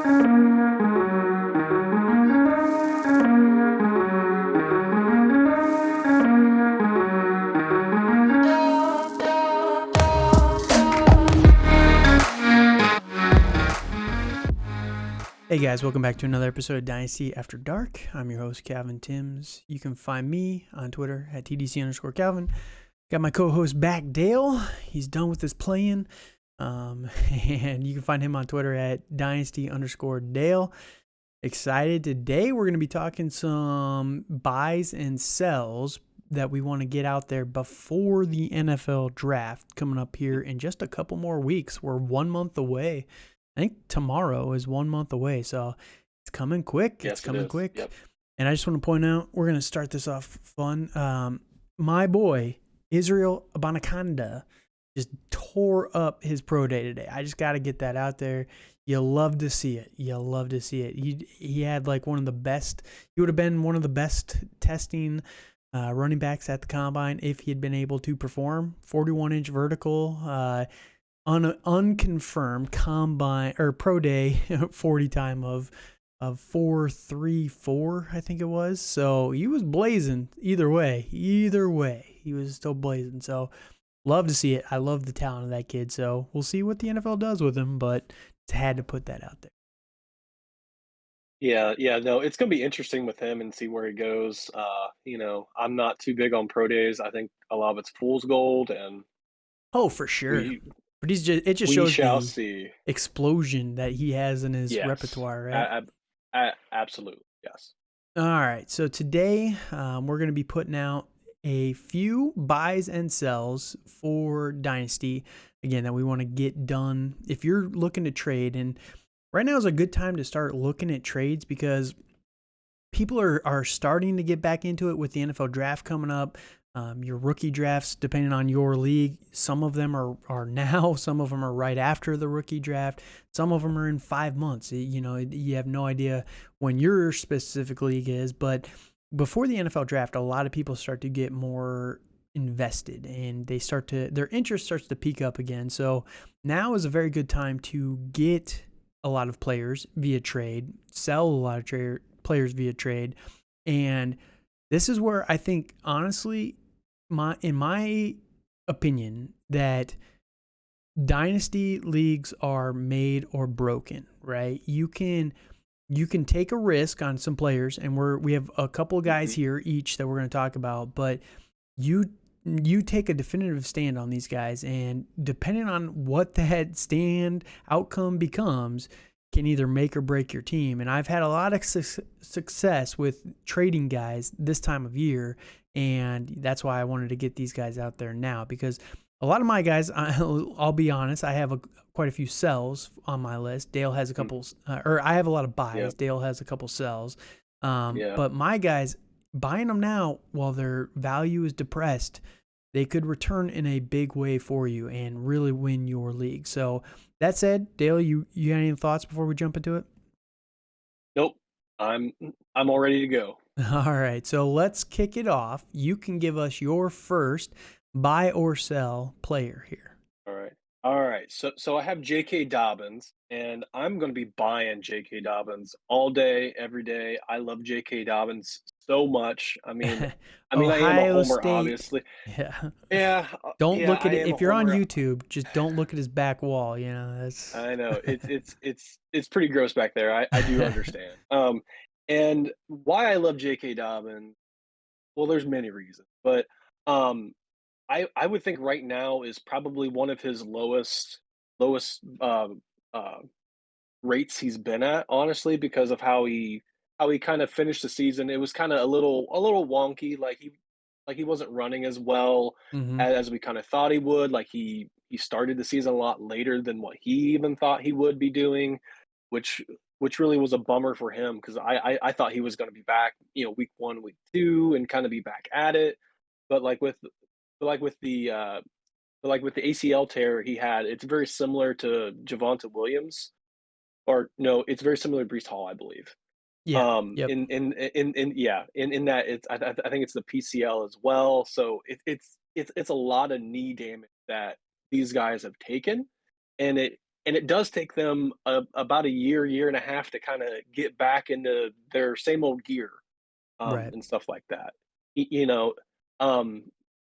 Hey guys, welcome back to another episode of Dynasty After Dark. I'm your host, Calvin Timms. You can find me on Twitter at TDC_Calvin. Got my co-host back, Dale. He's done with his playing. And you can find him on Twitter at Dynasty_Dale. Excited. Today we're going to be talking some buys and sells that we want to get out there before the NFL draft coming up here in just a couple more weeks. We're 1 month away. I think tomorrow is 1 month away, so it's coming quick. Yes, it's coming quick. Yep. And I just want to point out, we're going to start this off fun. My boy, Israel Abanikanda, just tore up his pro day today. I just got to get that out there. You love to see it. You love to see it. He had like one of the best. He would have been one of the best testing running backs at the combine if he had been able to perform. 41-inch vertical. Unconfirmed combine or pro day 40 time of 4.34, I think it was. So he was blazing either way. He was still blazing. So love to see it. I love the talent of that kid. So we'll see what the NFL does with him, but it's had to put that out there. Yeah, no, it's gonna be interesting with him and see where he goes. I'm not too big on pro days. I think a lot of it's fool's gold, and Oh, for sure. But it just we shows shall the see. explosion that he has in his Yes, repertoire, right? absolutely, yes. All right, so today we're going to be putting out a few buys and sells for Dynasty, again, that we want to get done. If you're looking to trade, and right now is a good time to start looking at trades because people are starting to get back into it with the NFL draft coming up. Your rookie drafts, depending on your league, some of them are now, some of them are right after the rookie draft, some of them are in 5 months. You have no idea when your specific league is, but before the NFL draft, a lot of people start to get more invested and their interest starts to peak up again. So now is a very good time to get a lot of players via trade, sell a lot of players via trade, and this is where I think, honestly, in my opinion, that dynasty leagues are made or broken, right? You can take a risk on some players, and we have a couple of guys here each that we're going to talk about, but you take a definitive stand on these guys, and depending on what that stand outcome becomes, can either make or break your team. And I've had a lot of success with trading guys this time of year, and that's why I wanted to get these guys out there now, because a lot of my guys, I'll be honest, I have quite a few sells on my list. Dale has a couple, or I have a lot of buys. Yep. Dale has a couple sells. But my guys, buying them now while their value is depressed, they could return in a big way for you and really win your league. So that said, Dale, you got any thoughts before we jump into it? Nope. I'm all ready to go. All right, so let's kick it off. You can give us your first buy or sell player here. All right. So I have J.K. Dobbins, and I'm going to be buying J.K. Dobbins all day, every day. I love J.K. Dobbins so much. I am a homer, State. Obviously. Yeah. Don't look at it if you're on homer. YouTube. Just don't look at his back wall. That's. I know it's pretty gross back there. I do understand. And why I love J.K. Dobbins. Well, there's many reasons, but I would think right now is probably one of his lowest rates he's been at, honestly, because of how he kind of finished the season. It was kind of a little wonky, like he wasn't running as well as we kind of thought he would. Like he started the season a lot later than what he even thought he would be doing, which really was a bummer for him, because I thought he was going to be back, week 1, week 2, and kind of be back at it. But with the ACL tear he had, it's very similar to Javonte Williams, or no, it's very similar to Breece Hall, I believe. Yeah. Yep. In that I think it's the PCL as well. So it's a lot of knee damage that these guys have taken, and and it does take them about a year and a half to kind of get back into their same old gear, Right. and stuff like that. You know, um,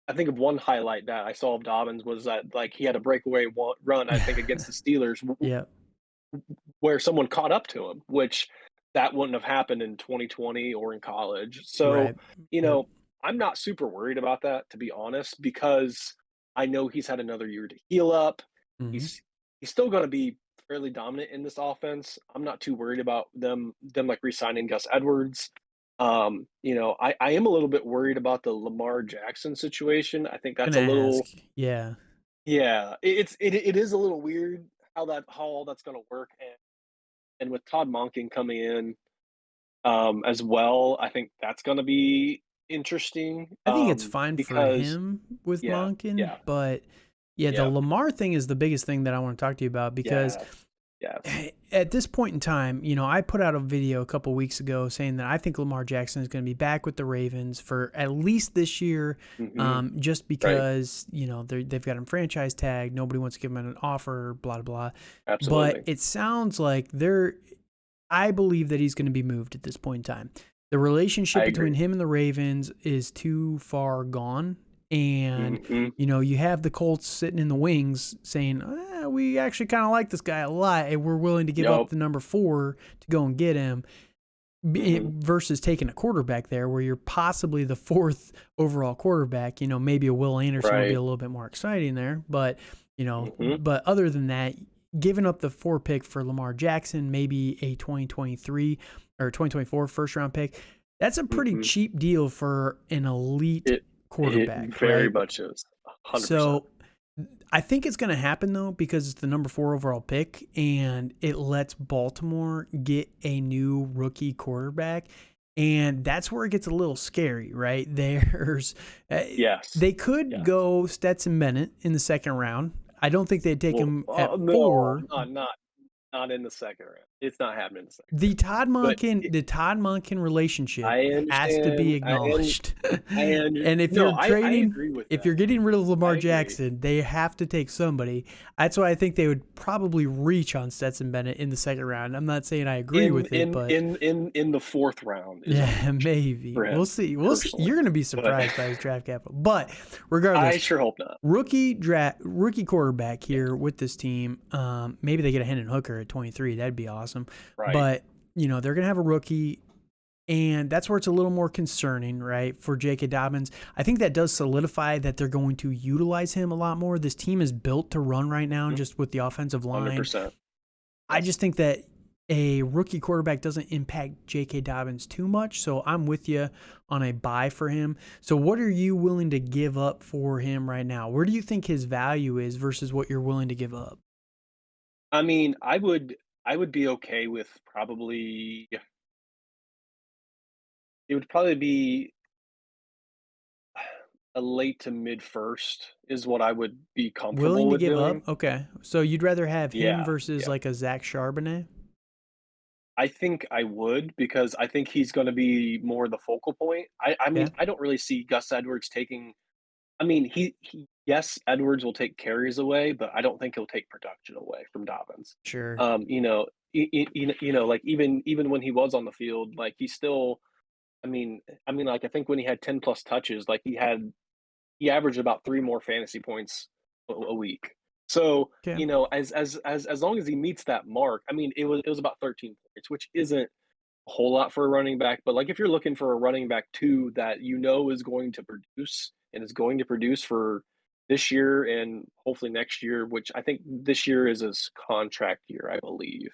I think of one highlight that I saw of Dobbins was that like he had a breakaway run, I think, against the Steelers, Yeah. where someone caught up to him, which that wouldn't have happened in 2020 or in college. So, Right. you Yep. know, I'm not super worried about that, to be honest, because I know he's had another year to heal up. Mhm. He's he's still going to be fairly dominant in this offense. I'm not too worried about them like re-signing Gus Edwards. I am a little bit worried about the Lamar Jackson situation. I think that's Gonna a ask. little, Yeah. yeah, it is a little weird how all that's going to work, and with Todd Monken coming in, as well, I think that's gonna be interesting, I think it's fine for because him with yeah, Monken, yeah, but yeah, the yeah, Lamar thing is the biggest thing that I want to talk to you about because yes, yes, at this point in time, I put out a video a couple weeks ago saying that I think Lamar Jackson is going to be back with the Ravens for at least this year, mhm, just right, because they've got him franchise tag. Nobody wants to give him an offer. Blah blah. But absolutely. it sounds like they're. I believe that he's going to be moved at this point in time. The relationship I between agree. him and the Ravens is too far gone. And, Mhm, you have the Colts sitting in the wings saying, we actually kind of like this guy a lot, and we're willing to give up yup, the number 4 to go and get him mhm, versus taking a quarterback there where you're possibly the 4th overall quarterback. Maybe a Will Anderson would be right, a little bit more exciting there. mhm, But other than that, giving up the 4 pick for Lamar Jackson, maybe a 2023 or 2024 first round pick, that's a pretty mhm. cheap deal for an elite It quarterback, very right? much is, 100%. So I think it's going to happen though because it's the number 4 overall pick and it lets Baltimore get a new rookie quarterback. And that's where it gets a little scary, right? Uh, Yes, they could yes. go Stetson Bennett in the second round. I don't think they'd take Well, him at no, 4. not in the second round. It's not happening in the second The round. Todd But Monken, the Todd Monken relationship I has to be understand. acknowledged. And if No, you're I trading, agree with if that. you're getting rid of I Lamar agree. Jackson, they have to take somebody. That's why I think they would probably reach on Stetson Bennett in the second round. I'm not saying I agree In with it, in but in in in the 4th round is a yeah, reach maybe. for We'll him, see. We'll see. personally. You're going to be But surprised by his draft capital. But I regardless, sure hope not. rookie quarterback Yes. here with this team. Maybe they get a Hendon Hooker at 23. That'd be awesome. Right. But they're gonna have a rookie, and that's where it's a little more concerning, right? For J.K. Dobbins, I think that does solidify that they're going to utilize him a lot more. This team is built to run right now, Mhm. just with the offensive line. 100%. I Yes. just think that a rookie quarterback doesn't impact J.K. Dobbins too much. So I'm with you on a buy for him. So what are you willing to give up for him right now? Where do you think his value is versus what you're willing to give up? I mean, I would be okay with probably it would probably be a late to mid first is what I would be comfortable Willing to with give doing. up? Okay. So you'd rather have him Yeah, versus yeah. like a Zach Charbonnet? I think I would because I think he's gonna be more the focal point. I mean, Yeah, I don't really see Gus Edwards taking. I mean, he yes, Edwards will take carries away, but I don't think he'll take production away from Dobbins. sure. Like even when he was on the field, like he still. Like I think when he had 10 plus touches, like he averaged about 3 more fantasy points a week. So, Okay. as long as he meets that mark, I mean, it was about 13 points, which isn't a whole lot for a running back, but, like, if you're looking for a running back too that is going to produce and is going to produce for this year and hopefully next year, which I think this year is his contract year, I believe.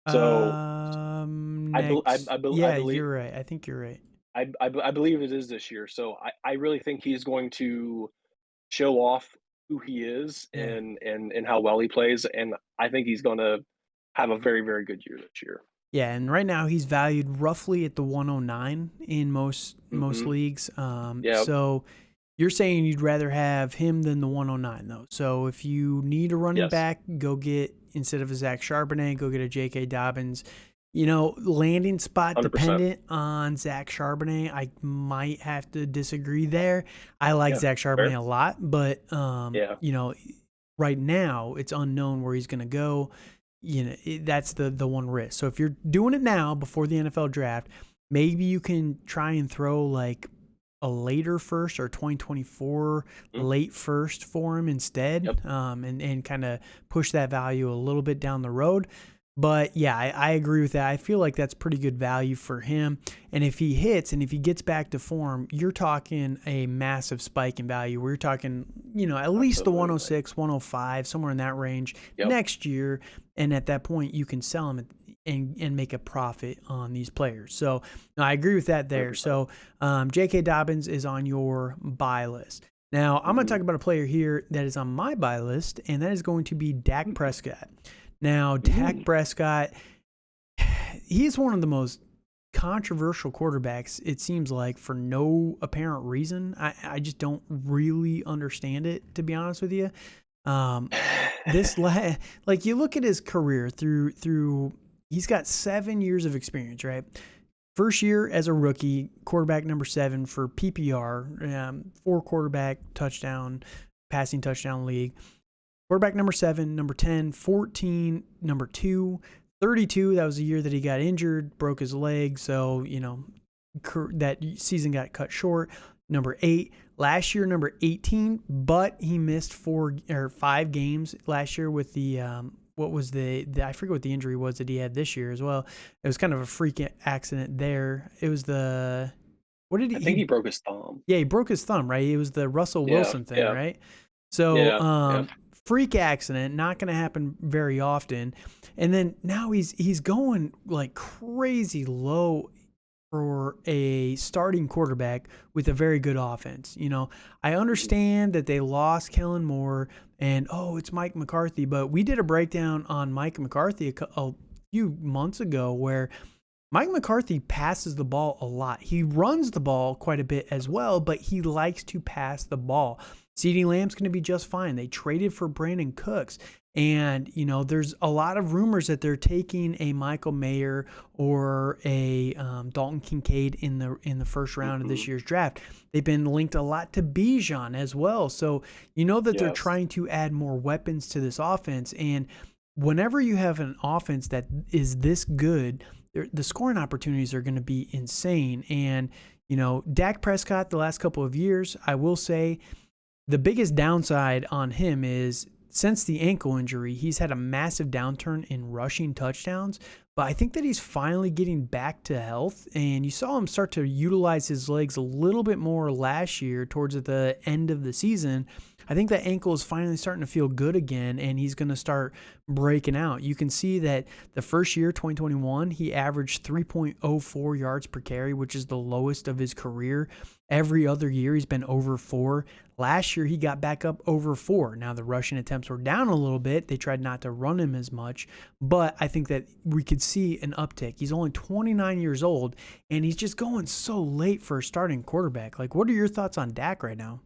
So, Next. I Yeah, believe you're right. I think you're right. I believe it is this year. So I really think he's going to show off who he is Yeah. and how well he plays, and I think he's gonna have a very, very good year this year. Yeah, and right now he's valued roughly at the 109 in most Mhm. leagues. Yep. So you're saying you'd rather have him than the 109 though. So if you need a running Yes. back, go get instead of a Zach Charbonnet, go get a J.K. Dobbins. Landing spot 100%. dependent on Zach Charbonnet. I might have to disagree there. I like Yeah. Zach Fair. Charbonnet a lot, but Yeah. right now it's unknown where he's going to go. That's the one risk. So if you're doing it now before the NFL draft, maybe you can try and throw like a later first or 2024 Mm, late first for him instead, yep. and kind of push that value a little bit down the road. But yeah, I agree with that. I feel like that's pretty good value for him. And if he hits and if he gets back to form, you're talking a massive spike in value. We're talking, at least the Absolutely. 106, 105, somewhere in that range Yep. next year. And at that point, you can sell him and make a profit on these players. So no, I agree with that there. 100%. So J.K. Dobbins is on your buy list. Now, I'm going to Mhm. talk about a player here that is on my buy list, and that is going to be Dak Prescott. Now, Dak Mm. Prescott, he's one of the most controversial quarterbacks, it seems like, for no apparent reason. I just don't really understand it, to be honest with you. Um, like you look at his career through he's got 7 years of experience, right? First year as a rookie, quarterback number 7 for PPR, 4 quarterback touchdown, passing touchdown league. Quarterback number 7, number 10, 14, number 2, 32. That was the year that he got injured, broke his leg. So, that season got cut short. Number 8, last year, number 18, but he missed 5 games last year with the, what was I forget what the injury was that he had this year as well. It was kind of a freak accident there. It was what did I think he, he broke his thumb. yeah, he broke his thumb, right? It was the Russell Yeah, Wilson thing, yeah, right? So, yeah, yeah. freak accident, not going to happen very often. And then now he's going like crazy low for a starting quarterback with a very good offense. I Mhm. understand that they lost Kellen Moore and it's Mike McCarthy, but we did a breakdown on Mike McCarthy a few months ago where Mike McCarthy passes the ball a lot. He runs the ball quite a bit as well, but he likes to pass the ball. CeeDee Lamb's going to be just fine. They traded for Brandon Cooks. And, there's a lot of rumors that they're taking a Michael Mayer or a Dalton Kincaid in the first round of this Mhm. year's draft. They've been linked a lot to Bijan as well. So you know that they're Yes. trying to add more weapons to this offense. And whenever you have an offense that is this good, the scoring opportunities are going to be insane. And, Dak Prescott, the last couple of years, I will say the biggest downside on him is since the ankle injury, he's had a massive downturn in rushing touchdowns. But I think that he's finally getting back to health. And you saw him start to utilize his legs a little bit more last year towards the end of the season. I think that ankle is finally starting to feel good again, and he's going to start breaking out. You can see that the first year, 2021, he averaged 3.04 yards per carry, which is the lowest of his career. Every other year, he's been over 4. Last year, he got back up over 4. Now, the rushing attempts were down a little bit. They tried not to run him as much, but I think that we could see an uptick. He's only 29 years old, and he's just going so late for a starting quarterback. Like, what are your thoughts on Dak right now?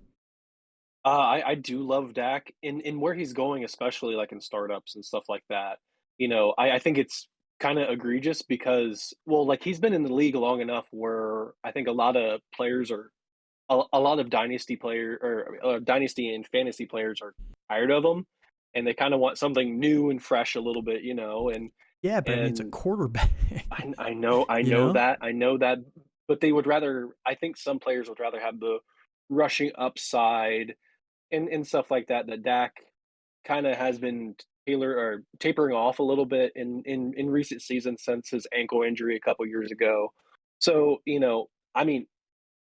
I do love Dak in where he's going, especially like in startups and stuff like that. I think it's kind of egregious because, well, like he's been in the league long enough where I think a lot of players are a lot of dynasty and fantasy players are tired of him, and they kind of want something new and fresh a little bit, Yeah, but I mean, it's a and quarterback, you know? I know that, but they would rather. I think some players would rather have the rushing upside and stuff like that. That Dak kind of has been tapering off a little bit in recent seasons since his ankle injury a couple years ago. So I mean,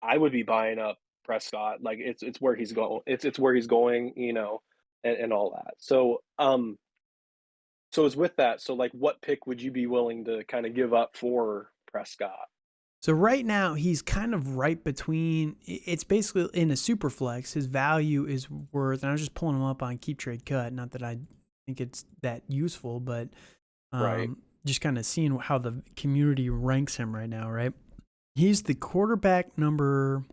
I would be buying up Prescott. Like it's where he's going. It's where he's going. And all that. So it's with that. So like, what pick would you be willing to kind of give up for Prescott? So right now he's kind of right between. It's basically in a super flex. His value is worth, and I was just pulling him up on Keep Trade Cut. Not that I think it's that useful, but Right. just kind of seeing how the community ranks him right now. Right, he's the quarterback number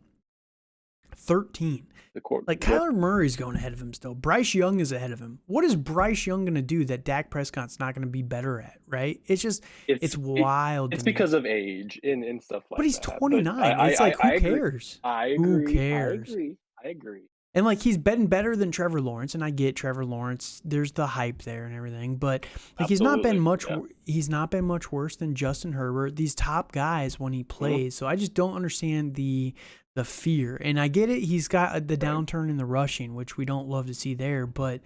13. The court. Like Yep. Kyler Murray's going ahead of him still. Bryce Young is ahead of him. What is Bryce Young going to do that Dak Prescott's not going to be better at? Right? It's It's it, wild to it's me. because of age and stuff But like he's that. But 29. It's like, I who agree. cares? I Who agree. I cares? agree. I agree. And like he's been better than Trevor Lawrence, and I get Trevor Lawrence. There's the hype there and everything, but like Absolutely. Yeah. he's not been much worse than Justin Herbert. These top guys when he Mhm. plays, so I just don't understand the fear. And I get it. He's got the Right. downturn in the rushing, which we don't love to see there, but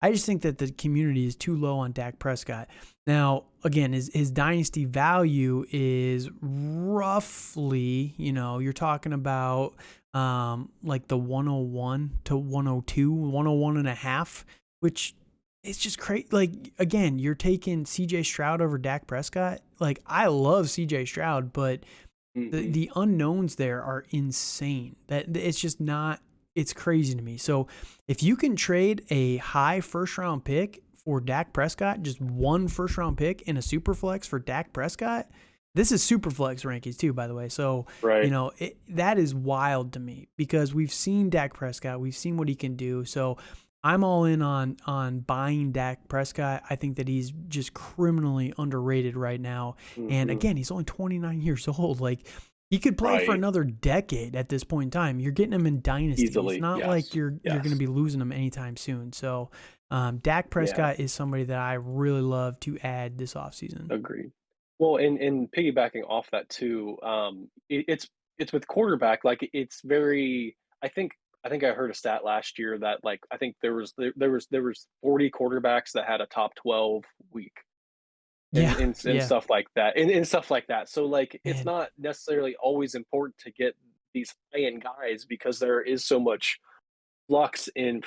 I just think that the community is too low on Dak Prescott. Now, again, his dynasty value is roughly, you're talking about like the 101 to 102, 101 and a half, which it's just crazy. Like, again, you're taking CJ Stroud over Dak Prescott. Like, I love CJ Stroud, but Mhm. the unknowns there are insane. That it's just not. It's crazy to me. So if you can trade a high first round pick for Dak Prescott, just one first round pick in a super flex for Dak Prescott, this is super flex rankings too, by the way. So Right. that is wild to me because we've seen Dak Prescott, we've seen what he can do. So I'm all in on buying Dak Prescott. I think that he's just criminally underrated right now. And Mhm. again, he's only 29 years old. Like he could play for Right. another decade at this point in time. You're getting him in Dynasty. It's Easily. not like Yes. you're going to Yes. be losing him anytime soon. So Dak Yeah. Prescott is somebody that I really love to add this offseason. Agreed. Well, and piggybacking off that too, it's with quarterback, like, it's very I think I heard a stat last year that, like, I think there was 40 quarterbacks that had a top 12 week Yeah, and yeah, stuff like that, and stuff like that. So, like, it's man. not necessarily always important to get these high-end guys because there is so much flux in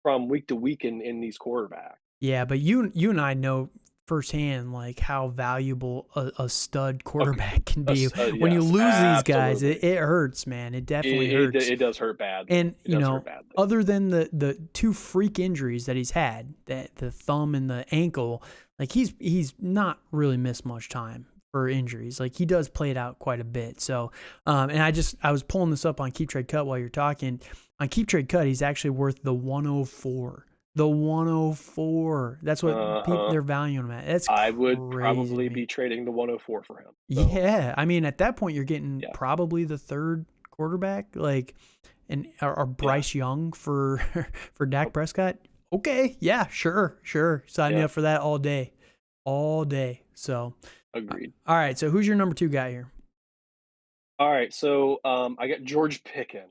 from week to week in these quarterbacks. Yeah, but you and I know firsthand like how valuable a stud Okay. quarterback can be. When you Yes, lose these guys, absolutely. it hurts, man. It definitely It hurts. it does hurt badly. And It does hurt badly. other than the two freak injuries that he's had, that the thumb and the ankle, like he's not really missed much time for injuries. Like he does play it out quite a bit. So, and I was pulling this up on Keep Trade Cut while you're talking. On Keep Trade Cut, he's actually worth the 104. The 104. That's what Uh-huh. they're valuing him at. That's I would crazy to probably me. be trading the 104 for him. So, Yeah, I mean, at that point, you're getting yeah. probably the third quarterback, like, and or Yeah. Bryce Young for for Dak Yep. Prescott. Okay, yeah, sure, sign me Yeah. up for that all day. So, Agreed. all right. So, who's your number two guy here? Alright, so, I got George Pickens,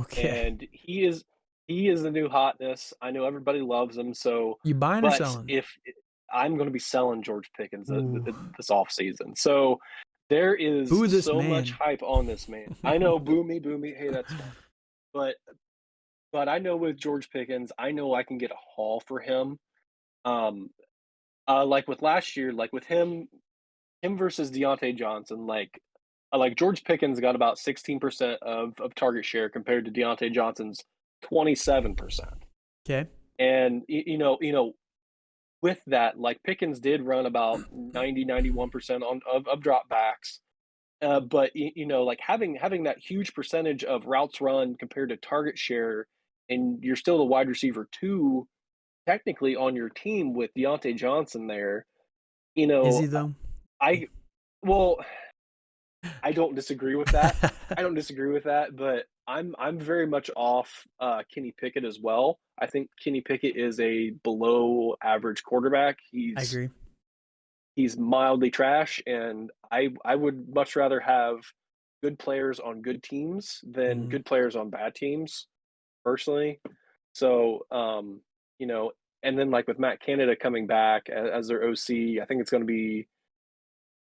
Okay, and he is the new hotness. I know everybody loves him, so you buying or but selling? if I'm gonna be selling George Pickens, Ooh, this offseason. So, there is boo this so much man. hype on this man. I know, boo me, hey, that's fine. But I know with George Pickens, I know I can get a haul for him. Um, like with last year, like with him versus Deontay Johnson, like George Pickens got about 16% of target share compared to Deontay Johnson's 27%. Okay, And with that, like Pickens did run about 91% of drop backs. But like having that huge percentage of routes run compared to target share, and you're still the wide receiver two technically on your team with Deontay Johnson there. You is know, he though? I well, I don't disagree with that. I don't disagree with that, but I'm very much off Kenny Pickett as well. I think Kenny Pickett is a below average quarterback. I agree. He's mildly trash, and I would much rather have good players on good teams than Mm, good players on bad teams, personally. So, and then like with Matt Canada coming back as their OC, I think it's going to be.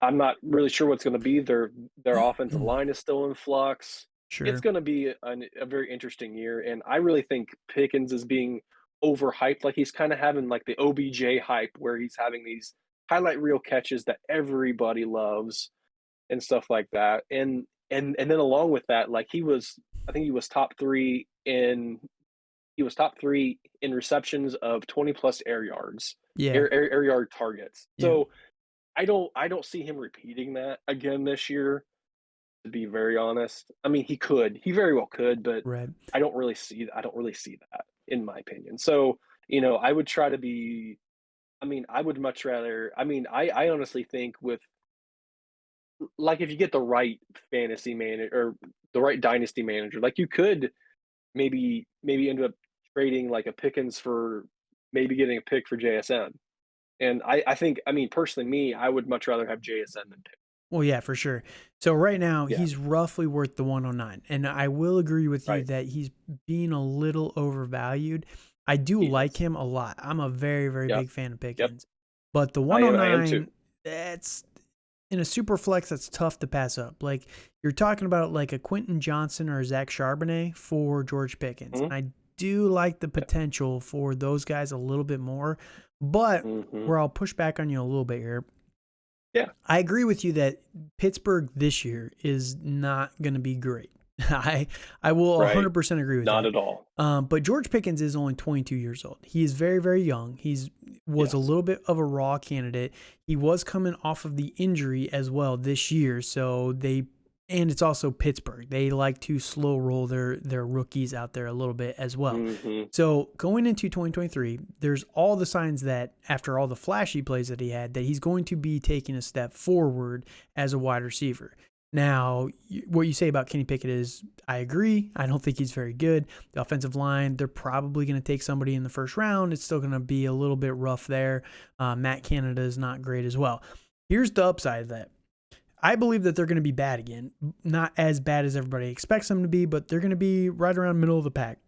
I'm not really sure what's going to be. Their offensive line is still in flux. It's sure. going to be a very interesting year, and I really think Pickens is being overhyped. Like he's kind of having like the OBJ hype, where he's having these highlight reel catches that everybody loves and stuff like that. And then along with that, like I think he was top three in receptions of 20 plus air yards, Yeah, air yard targets. yeah, So I don't see him repeating that again this year, to be very honest. I mean, he very well could, but right. I don't really see that in my opinion. So, I would try to be I mean, I would much rather I mean, I honestly think with like if you get the right fantasy manager or the right dynasty manager, like you could maybe end up trading like a Pickens for maybe getting a pick for JSN. And I think, I mean, personally, I would much rather have JSN than pick. Well, yeah, for sure. So right now Yeah, he's roughly worth the 109. And I will agree with you right. that he's being a little overvalued. I do He like is. him a lot. I'm a very, very Yep. big fan of Yep. Pickens. But the I am too. 109, that's in a super flex, that's tough to pass up. Like you're talking about like a Quentin Johnson or a Zach Charbonnet for George Pickens. Mhm. I do like the Yep. potential for those guys a little bit more, but Mhm. where I'll push back on you a little bit here. Yeah. I agree with you that Pittsburgh this year is not going to be great. I I will Right. 100% agree with Not that. at all. But George Pickens is only 22 years old. He is very, very young. He's was a Yes. little bit of a raw candidate. He was coming off of the injury as well this year, so and it's also Pittsburgh. They like to slow roll their rookies out there a little bit as well. Mhm. So going into 2023, there's all the signs that after all the flashy plays that he had, that he's going to be taking a step forward as a wide receiver. Now, what you say about Kenny Pickett is, I agree. I don't think he's very good. The offensive line, they're probably going to take somebody in the first round. It's still going to be a little bit rough there. Matt Canada is not great as well. Here's the upside of that. I believe that they're going to be bad again. Not as bad as everybody expects them to be, but they're going to be right around middle of the pack.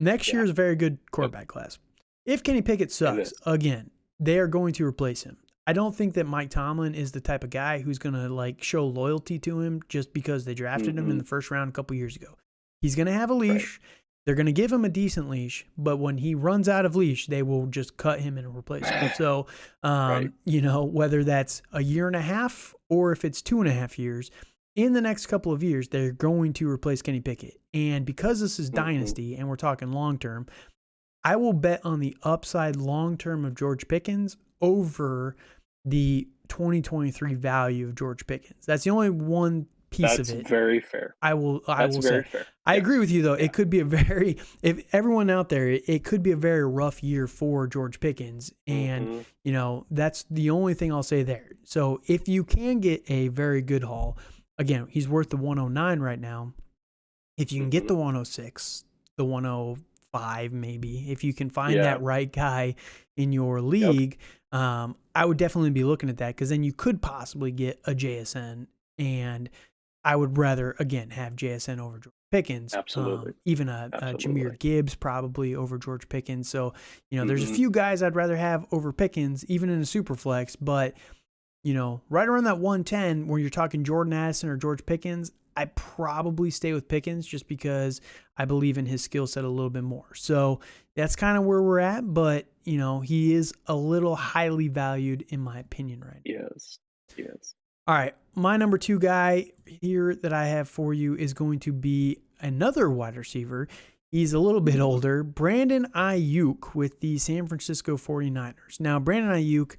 Next year Yeah. is a very good Yep. quarterback class. If Kenny Pickett It sucks, is. again, they are going to replace him. I don't think that Mike Tomlin is the type of guy who's going to like show loyalty to him just because they drafted him in Mhm. the first round a couple years ago. He's going to have a Right. leash. They're going to give him a decent leash, but when he runs out of leash, they will just cut him and replace him. So, Right. whether that's a year and a half or if it's 2.5 years, in the next couple of years, they're going to replace Kenny Pickett. And because this is Mhm. Dynasty and we're talking long term, I will bet on the upside long term of George Pickens over the 2023 value of George Pickens. That's the only one piece of That's it very fair. I That's will very say. fair. I Yeah. agree with you though. Yeah. It could be a very if everyone out there, it could be a very rough year for George Pickens. And, Mhm. that's the only thing I'll say there. So if you can get a very good haul, again, he's worth the 109 right now. If you can get Mhm. the 106, the 105 maybe, if you can find Yeah. that right guy in your Yep. league, I would definitely be looking at that because then you could possibly get a JSN. And I would rather, again, have JSN over George Pickens, Absolutely. even a Absolutely. Jahmyr Gibbs probably over George Pickens. So, there's a Mhm. few guys I'd rather have over Pickens, even in a super flex, but right around that 110 where you're talking Jordan Addison or George Pickens, I probably stay with Pickens just because I believe in his skill set a little bit more. So that's kind of where we're at, but he is a little highly valued in my opinion right now. Yes. Yes. All right, my number 2 guy here that I have for you is going to be another wide receiver. He's a little bit Mhm. older, Brandon Ayuk with the San Francisco 49ers. Now, Brandon Ayuk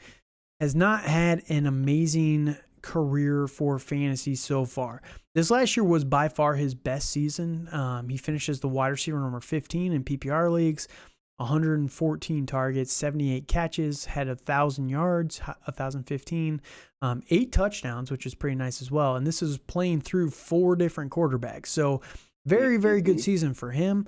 has not had an amazing career for fantasy so far. This last year was by far his best season. He finished as the wide receiver number 15 in PPR leagues, 114 targets, 78 catches, had 1,000 yards, 1,015, 8 touchdowns, which is pretty nice as well. And this is playing through 4 different quarterbacks. So very, very good Mhm. season for him.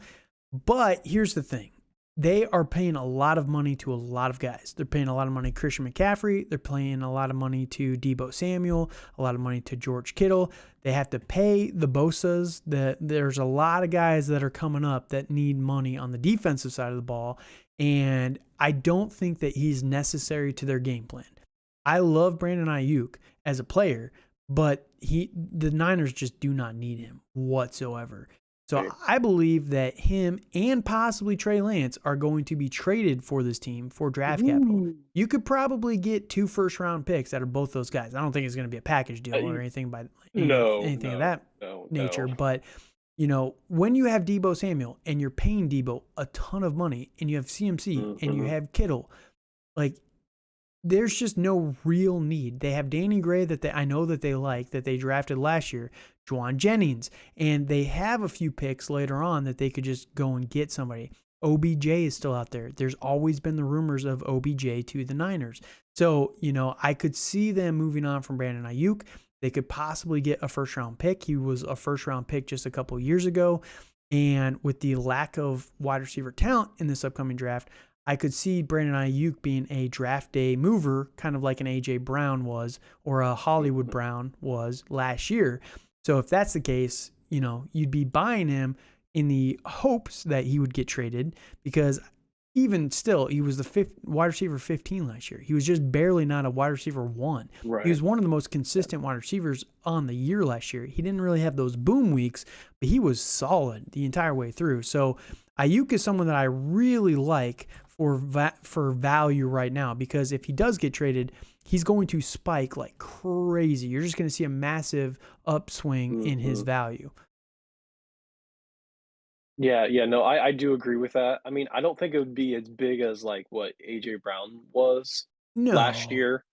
But here's the thing. They are paying a lot of money to a lot of guys. They're paying a lot of money to Christian McCaffrey. They're paying a lot of money to Deebo Samuel, a lot of money to George Kittle. They have to pay the Bosas. There's a lot of guys that are coming up that need money on the defensive side of the ball. And I don't think that he's necessary to their game plan. I love Brandon Ayuk as a player, but the Niners just do not need him whatsoever. So Right. I believe that him and possibly Trey Lance are going to be traded for this team for draft capital. Ooh. You could probably get 2 first-round picks out of both those guys. I don't think it's going to be a package deal or I anything by No, anything of no, that no, nature. no. But when you have Deebo Samuel and you're paying Deebo a ton of money, and you have CMC and you Mhm. have Kittle, like there's just no real need. They have Danny Gray I know that they like, that they drafted last year, Juwan Jennings, and they have a few picks later on that they could just go and get somebody. OBJ is still out there. There's always been the rumors of OBJ to the Niners. So, I could see them moving on from Brandon Ayuk. They could possibly get a first round pick. He was a first round pick just a couple of years ago. And with the lack of wide receiver talent in this upcoming draft, I could see Brandon Ayuk being a draft day mover, kind of like an AJ Brown was or a Hollywood Mhm. Brown was last year. So if that's the case, you'd be buying him in the hopes that he would get traded because even still, he was the wide receiver 15 last year. He was just barely not a wide receiver one. He Right. was one of the most consistent wide receivers on the year last year. He didn't really have those boom weeks, but he was solid the entire way through. So Ayuk is someone that I really like for value right now because if he does get traded, he's going to spike like crazy. You're just going to see a massive upswing in his Mhm. value. Yeah, yeah, no, I do agree with that. I mean, I don't think it would be as big as, like, what AJ Brown was last No. year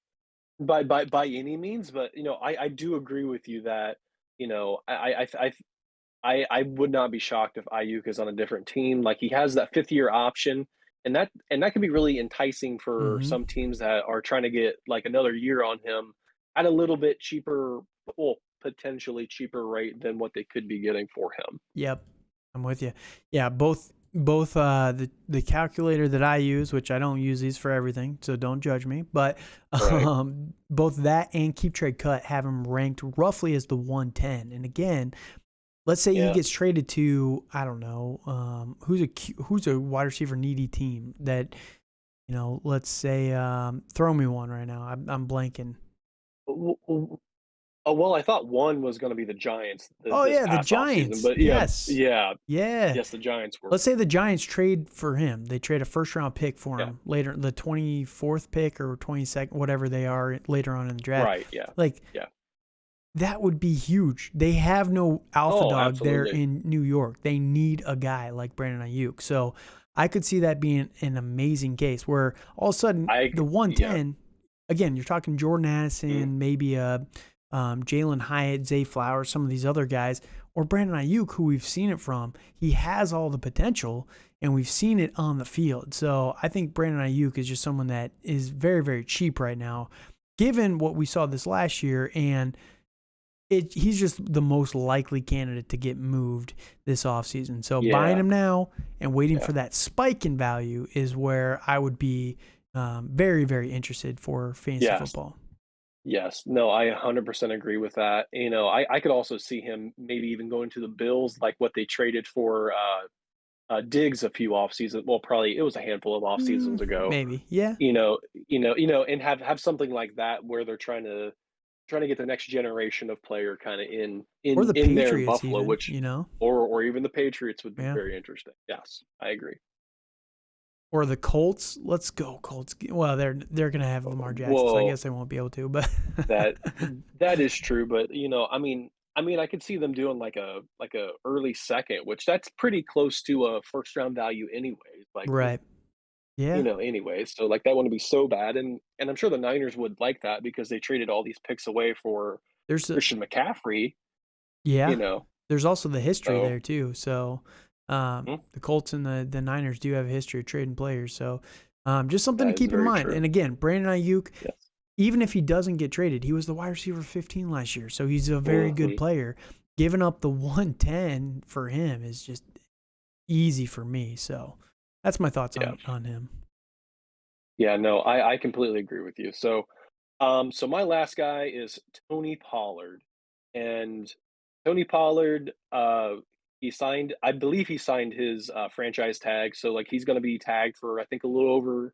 by any means, but, I do agree with you that, I would not be shocked if Ayuk is on a different team, like, he has that fifth-year option, and that can be really enticing for Mhm. some teams that are trying to get, like, another year on him at a little bit cheaper well, potentially cheaper rate than what they could be getting for him. Yep, I'm with you. Yeah, both the calculator that I use, which I don't use these for everything, so don't judge me, but Right. both that and Keep Trade Cut have him ranked roughly as the 110. And again, let's say he Yeah. gets traded to I don't know who's a wide receiver needy team that let's say throw me one right now. I'm blanking. Oh, well, I thought one was gonna be the Giants Oh this yeah, the past offseason, Giants. but yeah, Yes. yeah, Yeah. yes, the Giants were Let's say the Giants trade for him. They trade a first round pick for yeah, him later, the 24th pick or 22nd, whatever they are later on in the draft. right, yeah, Like, yeah. that would be huge. They have no alpha Oh, dog there absolutely. in New York. They need a guy like Brandon Ayuk. So I could see that being an amazing case where all of a sudden I the could yeah, 110, again, you're talking Jordan mm, Addison, maybe Jalen Hyatt, Zay Flowers, some of these other guys, or Brandon Ayuk, who we've seen it from. He has all the potential, and we've seen it on the field. So I think Brandon Ayuk is just someone that is very, very cheap right now, given what we saw this last year. And he's just the most likely candidate to get moved this offseason. So buying yeah, him now and waiting yeah, for that spike in value is where I would be very, very interested for fantasy yes, football. yes. No, I 100% agree with that. I could also see him maybe even going to the Bills, like what they traded for, Diggs a few off season well, probably it was a handful of off seasons ago, Maybe. Yeah. and have something like that where they're trying to get the next generation of player kinda in Or in the in there in Patriots, Buffalo, even, which or even the Patriots would be Yeah. very interesting. Yes, I agree. Or the Colts. Let's go, Colts. Well, they're gonna have Lamar Jackson, so I Well, guess they won't be able to, but that that is true, but, I could see them doing like a early second, which that's pretty close to a first round value anyways, like, right. Yeah. anyways, so, like, that wouldn't be so bad, and I'm sure the Niners would like that because they traded all these picks away for There's a Christian McCaffrey, you Yeah. know, There's also the history so there too. So mhm, the Colts and the Niners do have a history of trading players. So just something to that is keep in very mind. true. And again, Brandon Ayuk, Yes. even if he doesn't get traded, he was the wide receiver 15 last year. So he's a very good Mhm. player. Giving up the 110 for him is just easy for me. So that's my thoughts Yeah. on him. Yeah, no, I completely agree with you. So my last guy is Tony Pollard, and Tony Pollard, I believe he signed his franchise tag, so like he's going to be tagged for I think a little over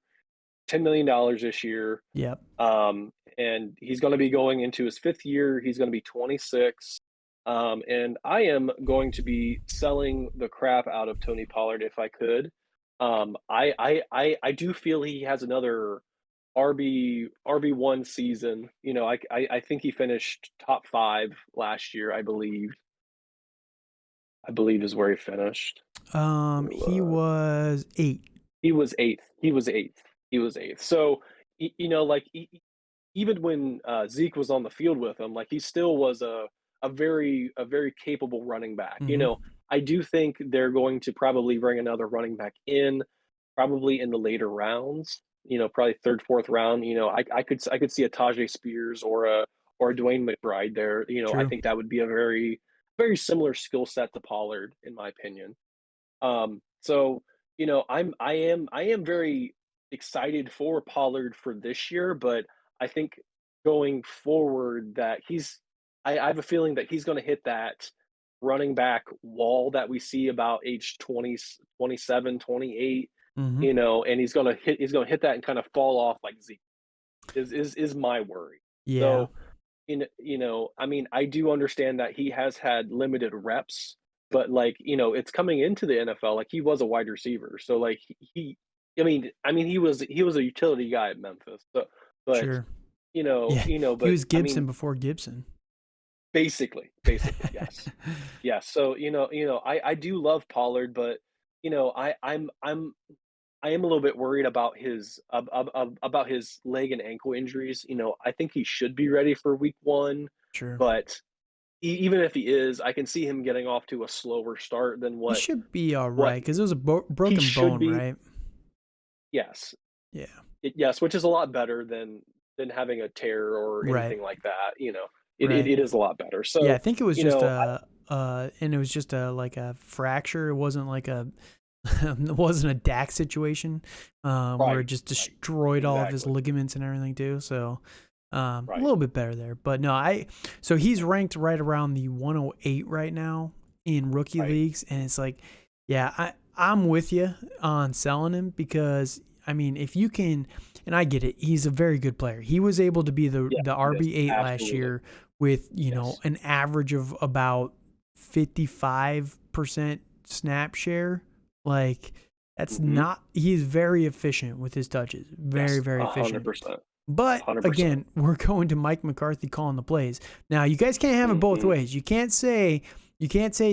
$10 million this year, Yep. and he's going to be going into his fifth year. He's going to be 26, and I am going to be selling the crap out of Tony Pollard if I could. I do feel he has another RB1 season. I think he finished top 5 last year, I believe. I believe is where he finished. Let me He look. was 8. He was 8th. He was 8th. He was 8th. So, like, even when, Zeke was on the field with him, like, he still was a very capable running back. Mm-hmm. I do think they're going to probably bring another running back in, probably in the later rounds, probably 3rd, 4th round. I could see a Tajay Spears or a Dwayne McBride there. I True. think that would be a very very similar skill set to Pollard, in my opinion. So, I am very excited for Pollard for this year, but I think going forward that I have a feeling that he's gonna hit that running back wall that we see about age 20, 27, 28, Mhm. and he's gonna hit that and kind of fall off like Zeke is my worry. Yeah, So, I mean, I do understand that he has had limited reps, but like, it's coming into the NFL, like he was a wide receiver. So like I mean he was a utility guy at Memphis. So but sure. Yeah, he but was I Gibson mean before Gibson. basically, yes. Yes. So, I do love Pollard, but I am a little bit worried about about his leg and ankle injuries. I think he should be ready for week 1, Sure. but even if he is, I can see him getting off to a slower start than He what should be what alright because it was a he broken should bone, be. right? Yes. Yeah. Yes, which is a lot better than having a tear or Right, anything like that. It right. it is a lot better. Yeah, I So, think it was you just know, I and it was just like a fracture. It wasn't like a it wasn't a Dak situation, where it right, just right. destroyed all of his Exactly. ligaments and everything too. So, a Right. little bit better there. But no, so he's ranked right around the 108 right now in rookie Right. leagues, and it's like, yeah, I'm with you on selling him because I mean, if you can, and I get it, he's a very good player. He was able to be the Yeah, the it is. RB8 last Absolutely. year with Yes. an average of about 55% snap share. Like that's Mhm. not he's very efficient with his touches. Very, Yes, very efficient. 100%. But 100%. again, we're going to Mike McCarthy calling the plays. Now you guys can't have it both Mhm. ways. You can't say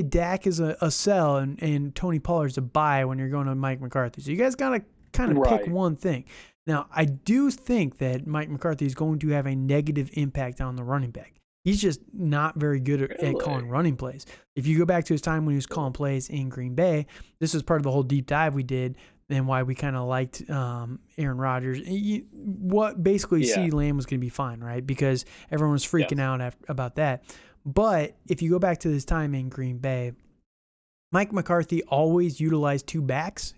Dak is a sell and Tony Pollard's a buy when you're going to Mike McCarthy. So you guys gotta kind of pick Right. one thing. Now I do think that Mike McCarthy is going to have a negative impact on the running back. He's just not very good at Really? calling running plays. If you go back to his time when he was Really? calling plays in Green Bay, this is part of the whole deep dive we did and why we kind of liked Aaron Rodgers. What basically Yeah. CeeDee Lamb was going to be fine, right? Because everyone was freaking Yes. out about that. But if you go back to this time in Green Bay, Mike McCarthy always utilized two backs,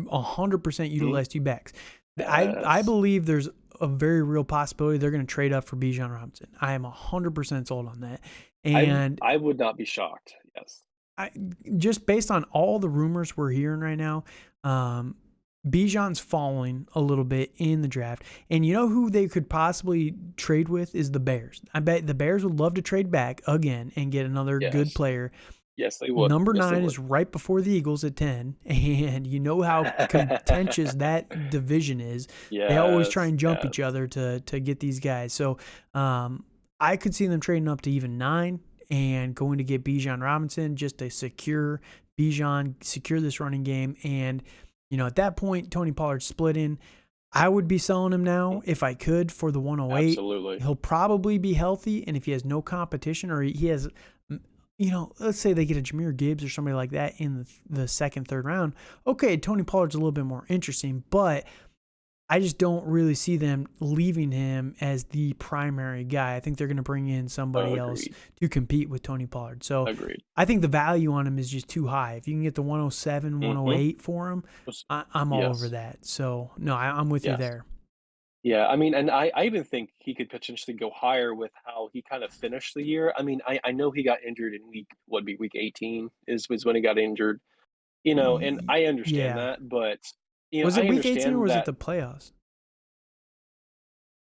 100% Mhm. utilized two backs. I Yes. believe there's a very real possibility they're going to trade up for Bijan Robinson. I am 100% sold on that. And I would not be shocked. Yes. I just based on all the rumors we're hearing right now, Bijan's falling a little bit in the draft. And you know who they could possibly trade with is the Bears. I bet the Bears would love to trade back again and get another good Yes. player. Yes, they would. Number Yes, they 9 would. is right before the Eagles at 10, and you know how contentious that division is. They always try Yes, and jump each yes. other to get these guys. So I could see them trading up to even 9 and going to get Bijan Robinson just to secure Bijan, secure this running game. And, at that point, Tony Pollard splitting. I would be selling him now Mhm. if I could for the 108. Absolutely. He'll probably be healthy, and if he has no competition or he has, let's say they get a Jahmyr Gibbs or somebody like that in the second, third round. Okay, Tony Pollard's a little bit more interesting, but I just don't really see them leaving him as the primary guy. I think they're going to bring in somebody else Agreed. to compete with Tony Pollard. So Agreed. I think the value on him is just too high. If you can get the 107, Mhm. 108 for him, Was I'm all over Yes. that. So no, I'm with you Yes. there. Yeah, I mean, and I even think he could potentially go higher with how he kind of finished the year. I mean, I know he got injured in week 18 is when he got injured, and I understand Yeah. that, but, Was it I week 18 or understand was it that the playoffs?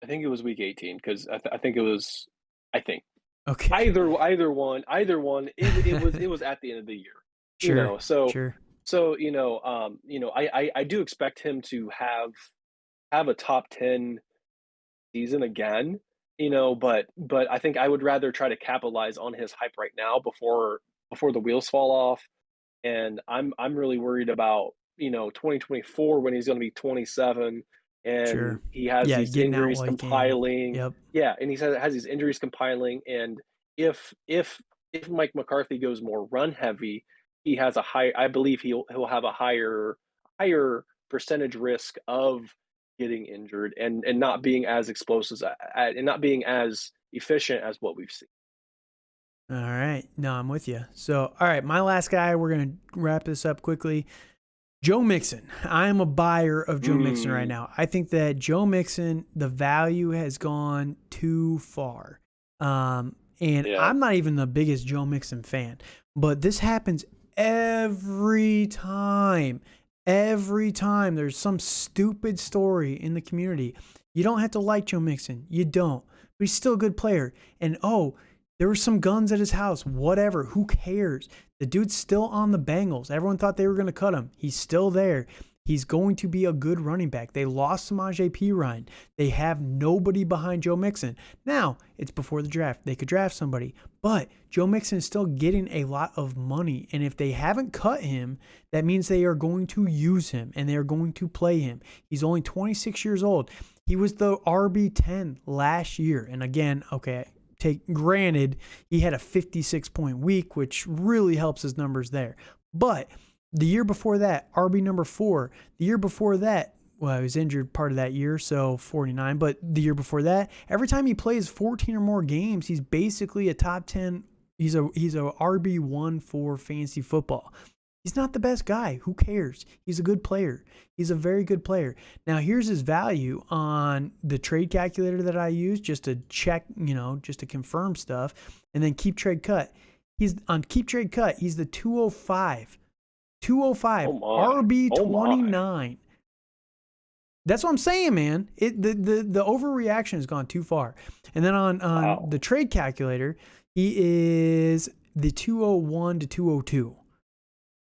I think it was week 18 because I think it was I think. Okay. Either one, it was at the end of the year, Sure. so Sure. I do expect him to have a top 10 season again, but I think I would rather try to capitalize on his hype right now before the wheels fall off, and I'm really worried about, 2024 when he's gonna be 27 and Sure. he has Yeah, these getting out injuries while you can. compiling. Yep. Yeah, and he has these injuries compiling, and if Mike McCarthy goes more run heavy, he has a high I believe he'll have a higher percentage risk of getting injured and not being as explosive and not being as efficient as what we've seen. All right. No, I'm with you. So, all right, my last guy, we're going to wrap this up quickly. Joe Mixon. I am a buyer of Joe Mixon right Mm, now. I think that Joe Mixon, the value has gone too far. And yeah. I'm not even the biggest Joe Mixon fan, but this happens every time. Every time there's some stupid story in the community. You don't have to like Joe Mixon. You don't. But he's still a good player. And there were some guns at his house. Whatever. Who cares? The dude's still on the Bengals. Everyone thought they were going to cut him. He's still there. He's going to be a good running back. They lost Samaje Perine. They have nobody behind Joe Mixon. Now, it's before the draft. They could draft somebody. But Joe Mixon is still getting a lot of money. And if they haven't cut him, that means they are going to use him and they are going to play him. He's only 26 years old. He was the RB10 last year. And again, okay, granted, he had a 56-point week, which really helps his numbers there. But the year before that, RB number 4. The year before that, well, he was injured part of that year, so 49. But the year before that, every time he plays 14 or more games, he's basically a top 10. He's a RB1 for fantasy football. He's not the best guy. Who cares? He's a good player. He's a very good player. Now, here's his value on the trade calculator that I use just to check, just to confirm stuff, and then keep trade cut. He's on keep trade cut. He's the 205. 205, Oh my. Oh my. RB29. That's what I'm saying, man. The overreaction has gone too far. And then on Wow. the trade calculator, he is the 201 to 202.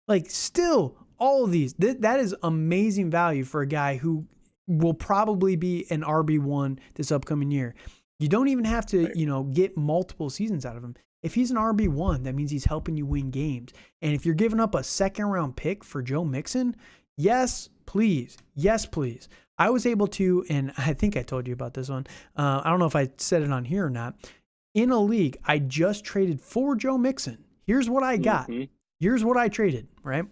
Like, still, all of these, that is amazing value for a guy who will probably be an RB1 this upcoming year. You don't even have to, get multiple seasons out of him. If he's an RB1, that means he's helping you win games. And if you're giving up a second-round pick for Joe Mixon, yes, please. Yes, please. I was able to, and I think I told you about this one. I don't know if I said it on here or not. In a league, I just traded for Joe Mixon. Here's what I got. Mm-hmm. Here's what I traded, right?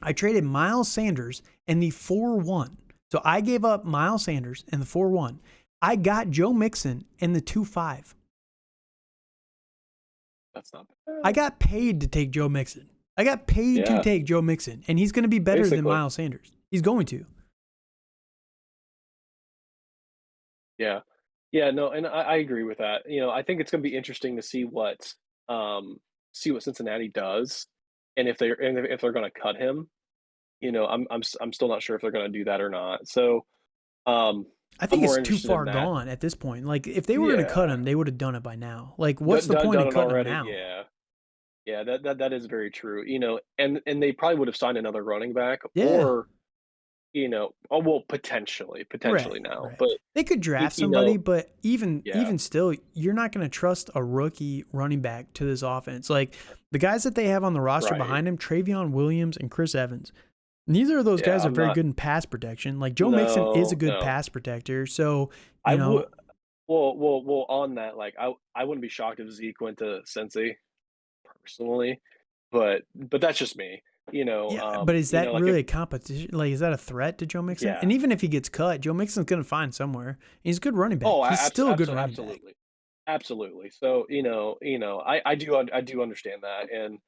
I traded Miles Sanders and the 4-1. So I gave up Miles Sanders and the 4-1. I got Joe Mixon and the 2-5. That's not bad. I got paid to take Joe Mixon. I got paid to take Joe Mixon, and he's going to be better than Miles Sanders. He's going to. Yeah. Yeah, no, and I agree with that. I think it's gonna be interesting to see what Cincinnati does, and if they're gonna cut him. I'm still not sure if they're gonna do that or not. So, I I'm think it's more too interested in far that. gone at this point. Like, if they were going to cut Yeah. him, they would have done it by now. Like, what's the Done point done in it cutting him already, now? yeah. Yeah, that is very true, and they probably would have signed another running back Yeah. or, oh, well, potentially Right, now, right. but, They could draft you know somebody, but even yeah, even still, you're not going to trust a rookie running back to this offense. Like, the guys that they have on the roster right. behind him, Travion Williams and Chris Evans, neither of those Yeah, guys are I'm very not. good in pass protection. Like, Joe Mixon is a No, good no. pass protector. So, I would well, on that, like, I wouldn't be shocked if Zeke went to Cincy personally, but that's just me, yeah, but is that like, if really a competition? Like, is that a threat to Joe Mixon? yeah. And even if he gets cut, Joe Mixon's going to find somewhere. He's a good running back. Oh, He's still a good running back. absolutely. Absolutely. So, I do understand that, and,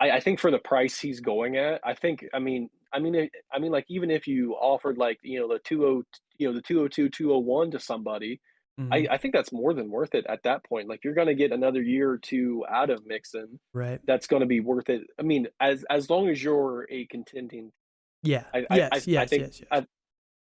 I think for the price he's going at, like, even if you offered, like, the 202, 201 to somebody, Hmm. I think that's more than worth it at that point. Like, you're gonna get another year or 2 out of Mixon. Right. That's gonna be worth it. I mean, as long as you're a contending. Yeah. I I I Yes. I Yes. think Yes. Yes. I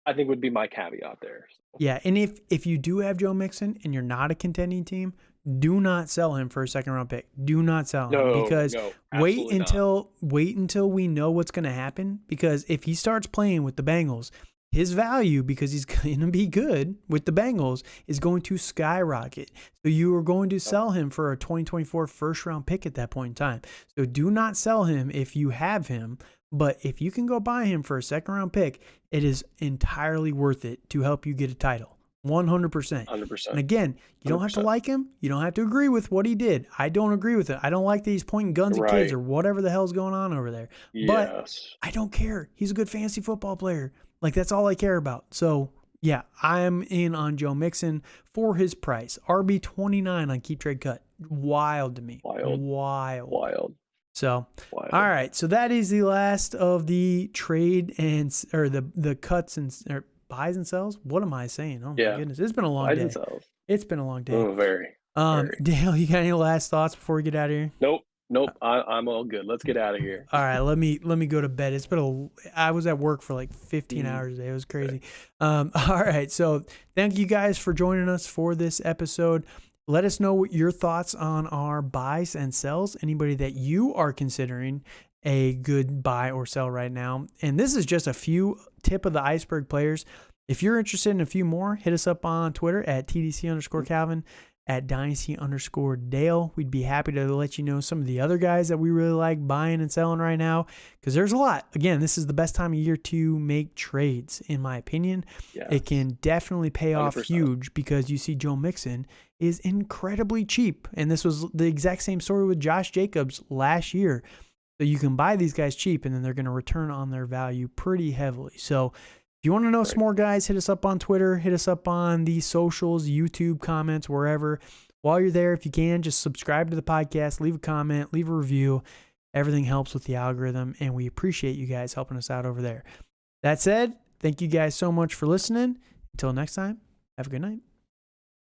I think would be my caveat there. So, Yeah, and if you do have Joe Mixon and you're not a contending team, do not sell him for a second round pick. Do not sell him no, because no, absolutely not. wait until we know what's going to happen, because if he starts playing with the Bengals, his value, because he's going to be good with the Bengals, is going to skyrocket. So you are going to Yep. sell him for a 2024 first round pick at that point in time. So do not sell him if you have him. But if you can go buy him for a second round pick, it is entirely worth it to help you get a title. 100%. And 100%. again, you don't have to 100%. like him. You don't have to agree with what he did. I don't agree with it. I don't like that he's pointing guns at kids Right. or whatever the hell's going on over there. But Yes. I don't care. He's a good fantasy football player. Like, that's all I care about. So, yeah, I'm in on Joe Mixon for his price. RB29 on Keep Trade Cut. wild to me. Wild. Wild. Wild. So, Wild. all right. So that is the last of the trade or the cuts and or buys and sells. What am I saying? Oh my goodness. It's been a long Buys day. and sells. It's been a long day. Oh, very. Dale, you got any last thoughts before we get out of here? Nope. I'm all good. Let's get out of here. All right, let me go to bed. I was at work for like 15 hours a day. It was crazy. All right, so thank you guys for joining us for this episode. Let us know what your thoughts on our buys and sells. Anybody that you are considering a good buy or sell right now. And this is just a few tip of the iceberg players. If you're interested in a few more, hit us up on Twitter at TDC_Calvin, at Dynasty_Dale. We'd be happy to let you know some of the other guys that we really like buying and selling right now, because there's a lot. Again, this is the best time of year to make trades, in my opinion. Yes. It can definitely pay off 100%. huge, because you see Joe Mixon is incredibly cheap. And this was the exact same story with Josh Jacobs last year. So you can buy these guys cheap, and then they're going to return on their value pretty heavily. So if you want to know some more, guys, hit us up on Twitter, hit us up on the socials, YouTube, comments, wherever. While you're there, if you can, just subscribe to the podcast, leave a comment, leave a review. Everything helps with the algorithm, and we appreciate you guys helping us out over there. That said, thank you guys so much for listening. Until next time, have a good night.